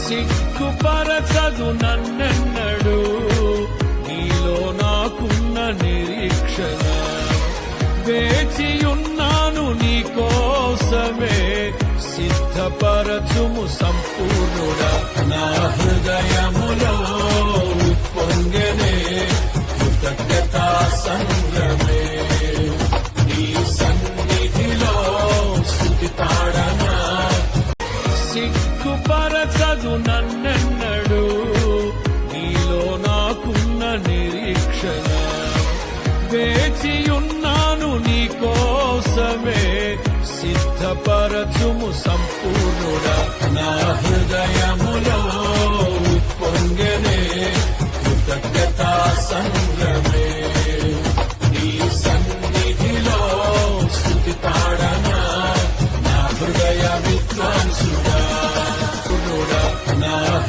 సిగ్గుపరచదు నన్నెన్నడు నీలో నాకున్న నిరీక్షణ. వేచియున్నాను నీ కోసమే సిద్ధపరచుము సంపూర్ణుడా. నా హృదయములో ఉప్పొంగెనే కృతజ్ఞతా సంగమే. నీ సన్నిధిలో స్తుతి తాడనా. సిగ్గుపరచదు నన్నెన్నడు నీలో నాకున్న నిరీక్షణ. వేచియున్నాను నీ కోసమే సిద్ధపరచుము సంపూర్ణుడా. నా హృదయములో ఉప్పొంగెనే కృతజ్ఞతా సంగమే. నీ సన్నిధిలో స్తుతి తాడనా. నా హృదయ విద్వాంసుడా నా